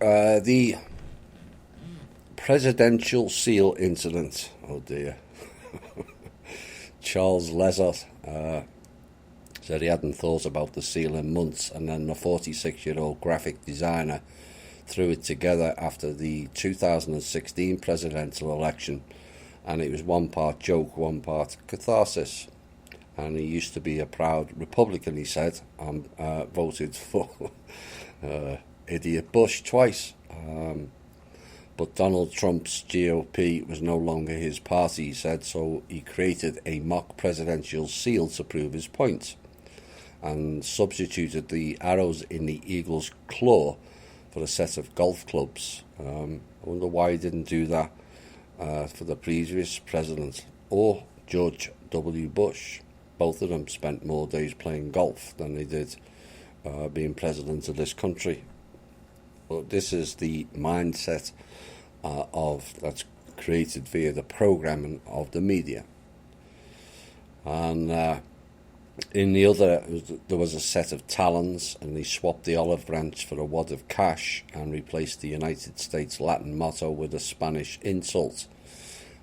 The presidential seal incident. Oh dear. Charles Lezot said he hadn't thought about the seal in months, and then the 46-year-old graphic designer threw it together after the 2016 presidential election, and it was one part joke, one part catharsis. And he used to be a proud Republican, he said, and voted for idiot Bush twice. But Donald Trump's GOP was no longer his party, he said, so he created a mock presidential seal to prove his point, and substituted the arrows in the eagle's claw for a set of golf clubs. I wonder why he didn't do that for the previous president or George W. Bush. Both of them spent more days playing golf than they did being president of this country. But this is the mindset that's created via the programming of the media. And in the other, there was a set of talons, and he swapped the olive branch for a wad of cash and replaced the United States Latin motto with a Spanish insult.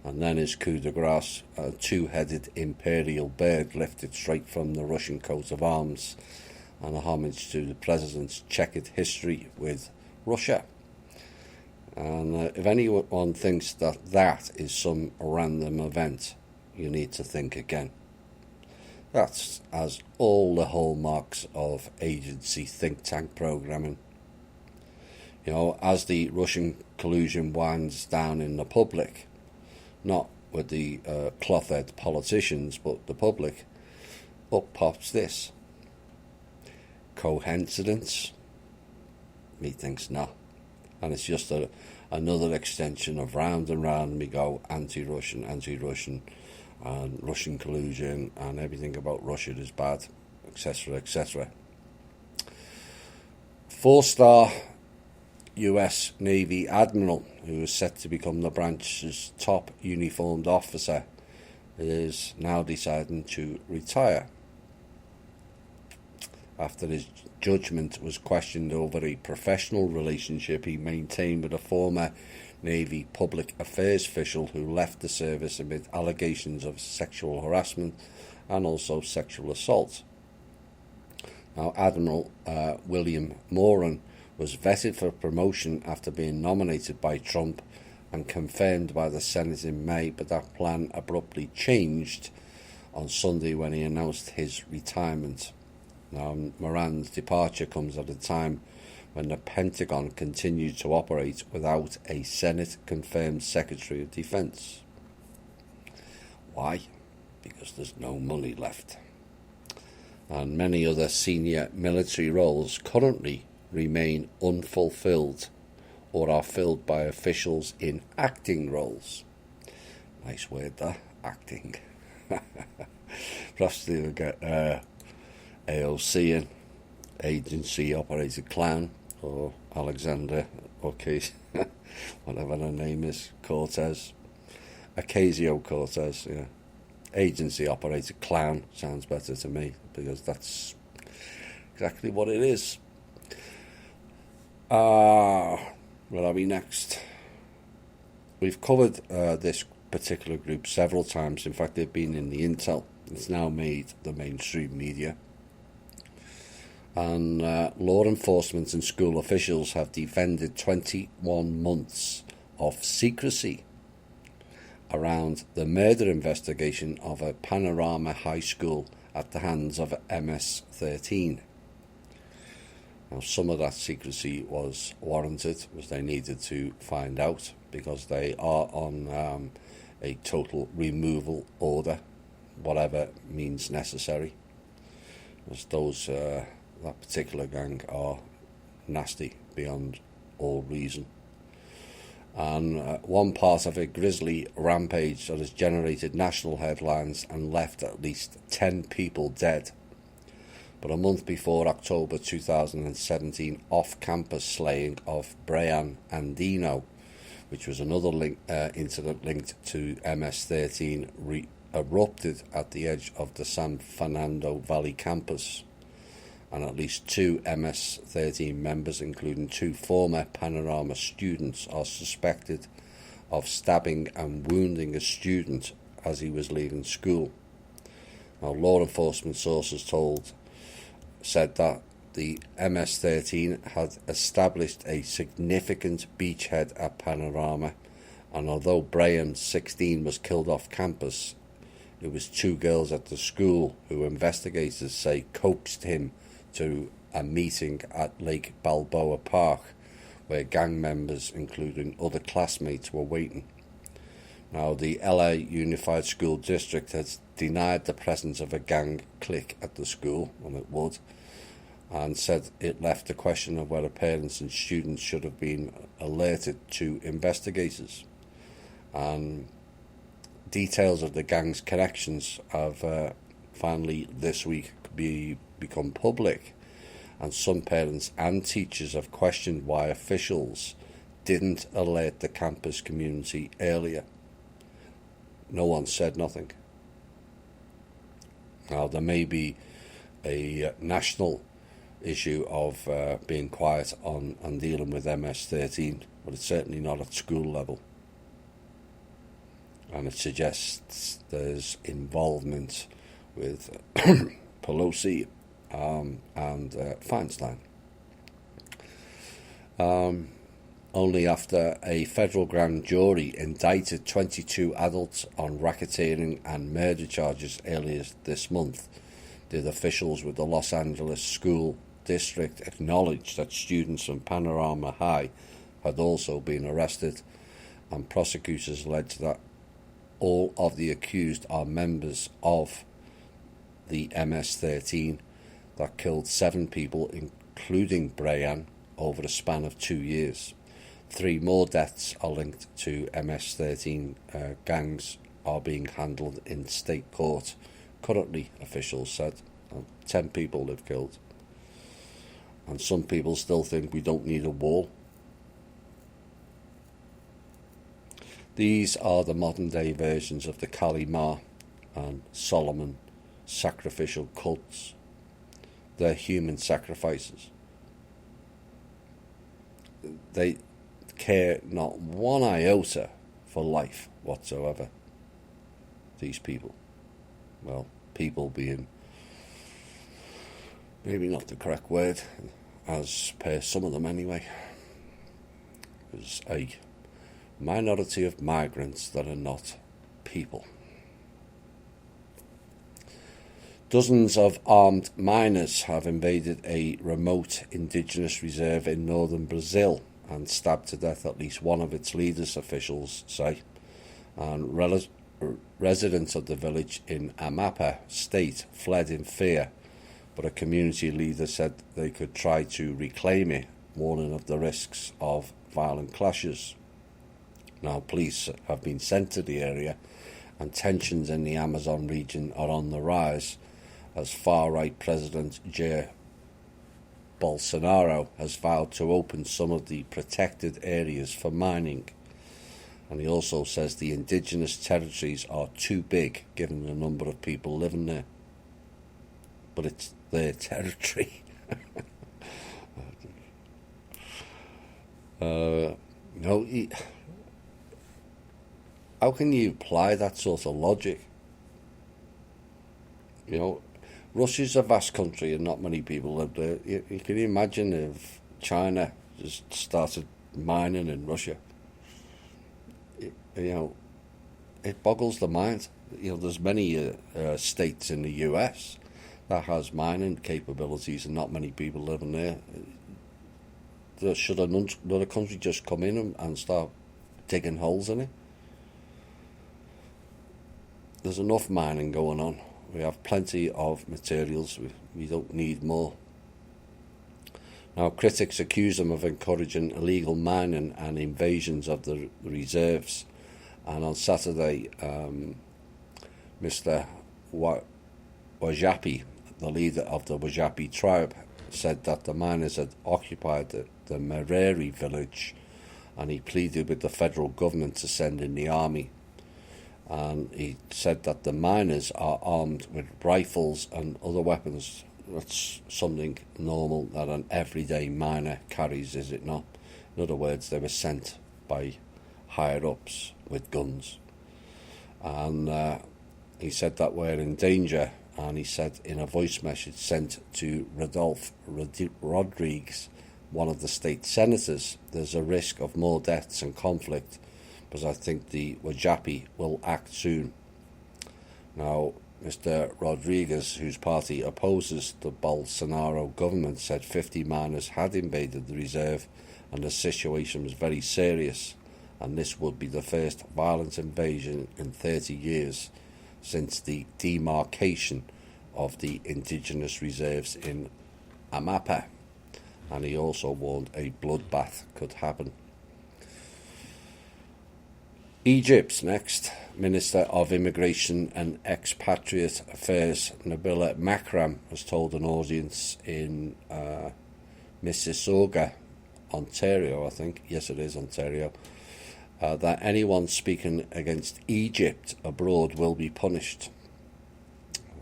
And then his coup de grace, a two-headed imperial bird lifted straight from the Russian coat of arms, and a homage to the president's checkered history with Russia. And if anyone thinks that is some random event, you need to think again. That has all the hallmarks of agency think tank programming. You know, as the Russian collusion winds down in the public, not with the cloth-head politicians, but the public, up pops this. Coincidence? Methinks not. And it's just another extension of round and round we go, anti-Russian, and Russian collusion, and everything about Russia is bad, etc., etc. 4-star US Navy Admiral, who is set to become the branch's top uniformed officer, is now deciding to retire after his judgment was questioned over a professional relationship he maintained with a former Navy public affairs official who left the service amid allegations of sexual harassment and also sexual assault. Now, Admiral William Moran was vetted for promotion after being nominated by Trump and confirmed by the Senate in May, but that plan abruptly changed on Sunday when he announced his retirement. Now, Moran's departure comes at a time when the Pentagon continued to operate without a Senate-confirmed Secretary of Defense. Why? Because there's no money left. And many other senior military roles currently remain unfulfilled or are filled by officials in acting roles. Nice word, that, acting. Perhaps they'll get AOC in, Agency Operated Clown, or Alexander Ocasio, whatever her name is, Cortez, Ocasio-Cortez, yeah. Agency Operated Clown sounds better to me, because that's exactly what it is. Where are we next? We've covered this particular group several times. In fact, they've been in the Intel. It's now made the mainstream media. And law enforcement and school officials have defended 21 months of secrecy around the murder investigation of a Panorama High School at the hands of MS-13. Now, some of that secrecy was warranted, as they needed to find out, because they are on a total removal order, whatever means necessary. As those that particular gang are nasty beyond all reason. And one part of a grisly rampage that has generated national headlines and left at least 10 people dead. But a month before October 2017 off-campus slaying of Brian Andino, which was another incident linked to MS-13, erupted at the edge of the San Fernando Valley campus. and at least 2 MS-13 members, including 2 former Panorama students, are suspected of stabbing and wounding a student as he was leaving school. Now, law enforcement sources said that the MS-13 had established a significant beachhead at Panorama, and although Brian, 16, was killed off campus, it was 2 girls at the school who investigators say coaxed him to a meeting at Lake Balboa Park, where gang members, including other classmates, were waiting. Now, the LA Unified School District has denied the presence of a gang clique at the school, and it would, and said it left the question of whether parents and students should have been alerted to investigators. And details of the gang's connections have finally this week become public, and some parents and teachers have questioned why officials didn't alert the campus community earlier. No one said nothing. Now, there may be a national issue of being quiet on and dealing with MS-13, but it's certainly not at school level. And it suggests there's involvement with Pelosi and Feinstein. Only after a federal grand jury indicted 22 adults on racketeering and murder charges earlier this month did officials with the Los Angeles School District acknowledge that students from Panorama High had also been arrested, and prosecutors alleged that all of the accused are members of the MS-13 that killed 7 people, including Brian, over a span of 2 years. 3 more deaths are linked to MS-13 gangs are being handled in state court. Currently, officials said, 10 people they've killed. And some people still think we don't need a wall. These are the modern-day versions of the Kali Ma and Solomon sacrificial cults. They're human sacrifices. They care not one iota for life whatsoever. These people. Well, people being maybe not the correct word, as per some of them anyway. There's a minority of migrants that are not people. Dozens of armed miners have invaded a remote indigenous reserve in northern Brazil and stabbed to death at least one of its leaders, officials say. And residents of the village in Amapá state fled in fear, but a community leader said they could try to reclaim it, warning of the risks of violent clashes. Now, police have been sent to the area, and tensions in the Amazon region are on the rise, as far-right President Jair Bolsonaro has vowed to open some of the protected areas for mining. And he also says the indigenous territories are too big, given the number of people living there. But it's their territory. How can you apply that sort of logic? You know, Russia's a vast country and not many people live there. You can imagine if China just started mining in Russia. It boggles the mind. There's many states in the US that has mining capabilities and not many people living there. Should another country just come in and start digging holes in it? There's enough mining going on. We have plenty of materials. We don't need more. Now, critics accuse them of encouraging illegal mining and invasions of the reserves. And on Saturday, Mr. Wajapi, the leader of the Wajapi tribe, said that the miners had occupied the Mereri village, and he pleaded with the federal government to send in the army. And he said that the miners are armed with rifles and other weapons That's something normal that an everyday miner carries, is it not? In other words, they were sent by higher-ups with guns. And he said that we're in danger, and he said in a voice message sent to Rodolfo Rodriguez, one of the state senators, there's a risk of more deaths and conflict, because I think the Wajapi will act soon. Now, Mr. Rodriguez, whose party opposes the Bolsonaro government, said 50 miners had invaded the reserve and the situation was very serious, and this would be the first violent invasion in 30 years since the demarcation of the indigenous reserves in Amapá. And he also warned a bloodbath could happen. Egypt's next. Minister of Immigration and Expatriate Affairs Nabila Makram has told an audience in Mississauga, Ontario, I think, yes it is Ontario, that anyone speaking against Egypt abroad will be punished.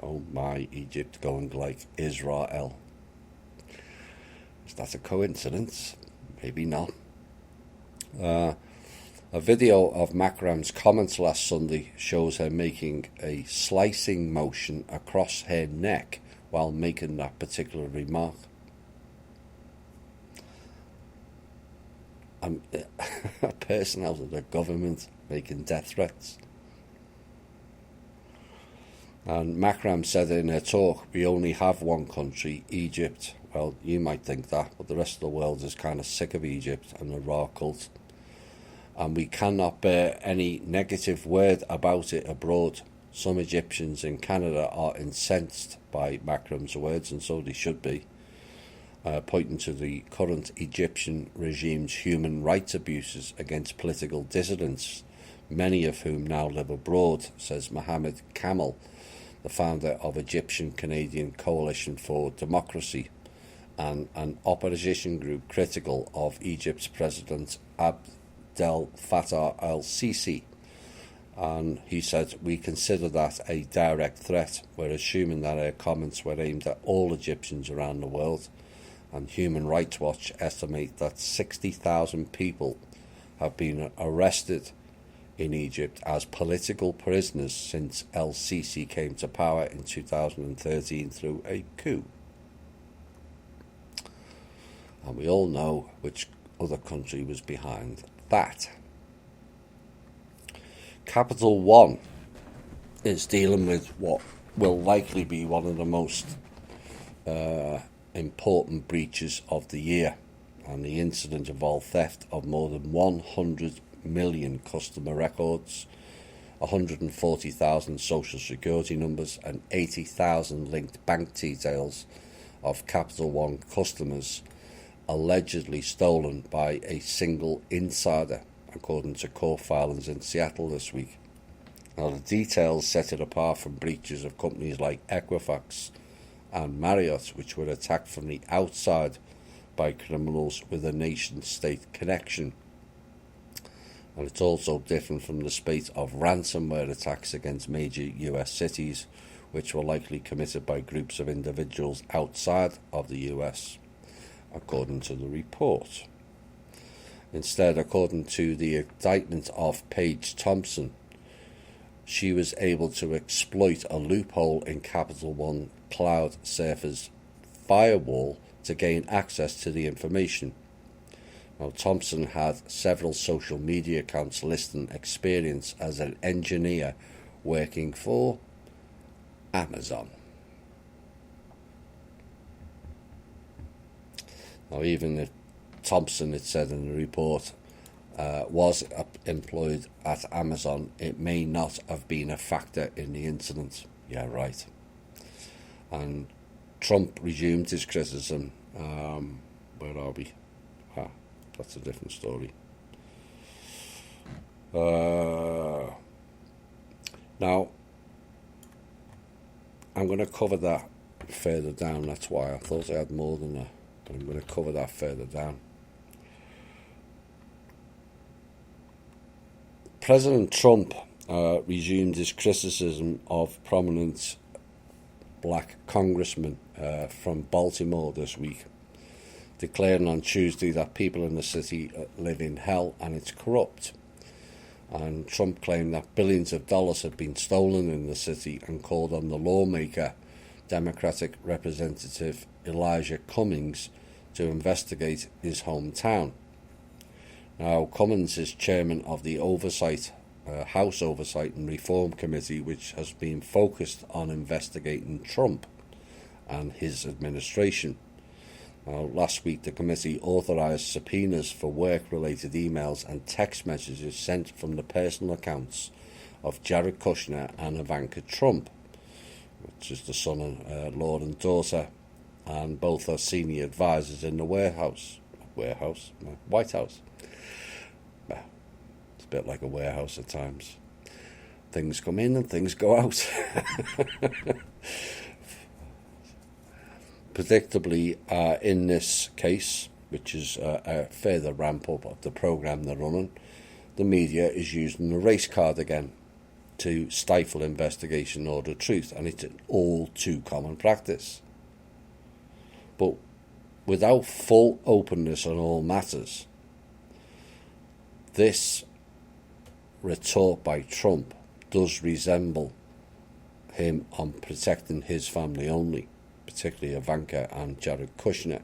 Oh my, Egypt going like Israel. Is that a coincidence? Maybe not. A video of Makram's comments last Sunday shows her making a slicing motion across her neck while making that particular remark. A person out of the government making death threats. And Makram said in her talk, we only have one country, Egypt. Well, you might think that, but the rest of the world is kind of sick of Egypt and the Ra cult. And we cannot bear any negative word about it abroad. Some Egyptians in Canada are incensed by Makram's words, and so they should be, pointing to the current Egyptian regime's human rights abuses against political dissidents, many of whom now live abroad, says Mohamed Kamel, the founder of Egyptian-Canadian Coalition for Democracy, and an opposition group critical of Egypt's President Abdel Fattah el-Sisi. And he said, we consider that a direct threat. We're assuming that our comments were aimed at all Egyptians around the world. And Human Rights Watch estimate that 60,000 people have been arrested in Egypt as political prisoners since el-Sisi came to power in 2013 through a coup. And we all know which other country was behind that. Capital One is dealing with what will likely be one of the most important breaches of the year, and the incident involved theft of more than 100 million customer records, 140,000 social security numbers and 80,000 linked bank details of Capital One customers, allegedly stolen by a single insider, according to court filings in Seattle this week. Now, the details set it apart from breaches of companies like Equifax and Marriott, which were attacked from the outside by criminals with a nation-state connection. And it's also different from the spate of ransomware attacks against major US cities, which were likely committed by groups of individuals outside of the US, according to the report. Instead, according to the indictment of Paige Thompson, she was able to exploit a loophole in Capital One Cloud Surfer's firewall to gain access to the information. Now, Thompson had several social media accounts listing experience as an engineer working for Amazon. Now, even if Thompson, it said in the report, was employed at Amazon, it may not have been a factor in the incident. Yeah, right. And Trump resumed his criticism. Where are we? That's a different story. Now, I'm going to cover that further down. That's why I thought I had more than that. But I'm going to cover that further down. President Trump resumed his criticism of prominent black congressman from Baltimore this week, declaring on Tuesday that people in the city live in hell and it's corrupt. And Trump claimed that billions of dollars had been stolen in the city and called on the lawmaker, Democratic Representative Elijah Cummings, to investigate his hometown. Now, Cummings is chairman of the House Oversight and Reform Committee, which has been focused on investigating Trump and his administration. Last week, the committee authorised subpoenas for work-related emails and text messages sent from the personal accounts of Jared Kushner and Ivanka Trump, which is the son and Lord and daughter, and both are senior advisors in the White House. Well, it's a bit like a warehouse at times. Things come in and things go out. Predictably, in this case, which is a further ramp up of the programme they're running, the media is using the race card again to stifle investigation or the truth, and it's an all too common practice. But without full openness on all matters, this retort by Trump does resemble him on protecting his family only, particularly Ivanka and Jared Kushner.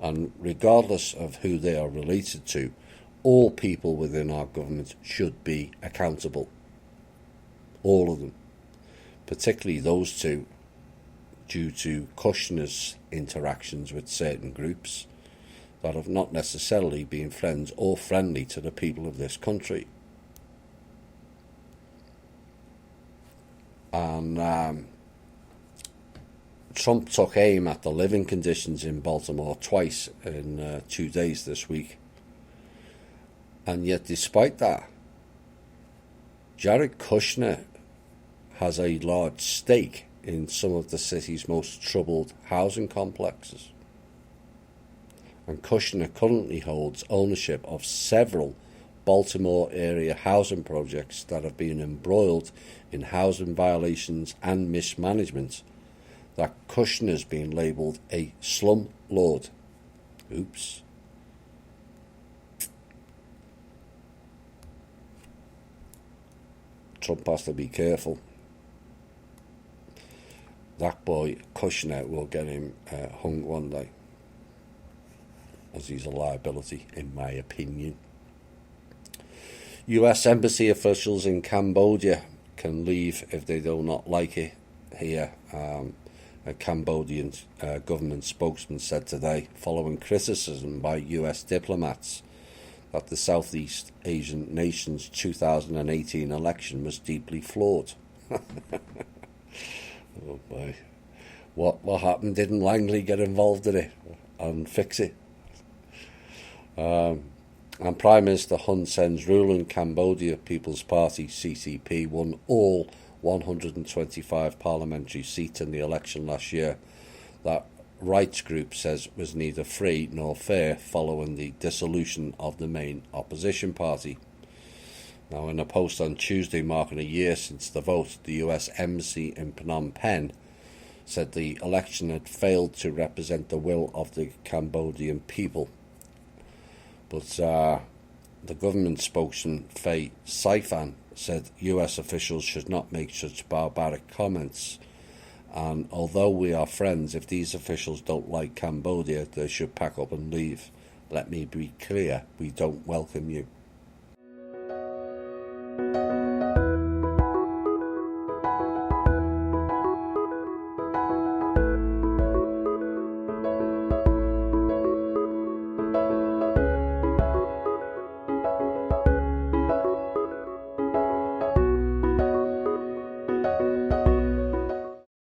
And regardless of who they are related to, all people within our government should be accountable. All of them. Particularly those two, due to Kushner's interactions with certain groups that have not necessarily been friends or friendly to the people of this country. And Trump took aim at the living conditions in Baltimore twice in 2 days this week. And yet, despite that, Jared Kushner has a large stake in some of the city's most troubled housing complexes. And Kushner currently holds ownership of several Baltimore area housing projects that have been embroiled in housing violations and mismanagement, that Kushner's been labelled a slum lord. Oops. Trump has to be careful. That boy Kushner will get him hung one day, as he's a liability, in my opinion. US embassy officials in Cambodia can leave if they do not like it here. A Cambodian government spokesman said today, following criticism by US diplomats that the Southeast Asian nation's 2018 election was deeply flawed. Oh boy. What happened? Didn't Langley get involved in it and fix it? And Prime Minister Hun Sen's ruling Cambodia People's Party, CCP, won all 125 parliamentary seats in the election last year. That rights group says was neither free nor fair following the dissolution of the main opposition party. Now, in a post on Tuesday marking a year since the vote, the US embassy in Phnom Penh said the election had failed to represent the will of the Cambodian people. But the government spokesman, Faye Saifan, said US officials should not make such barbaric comments. And although we are friends, if these officials don't like Cambodia, they should pack up and leave. Let me be clear, we don't welcome you.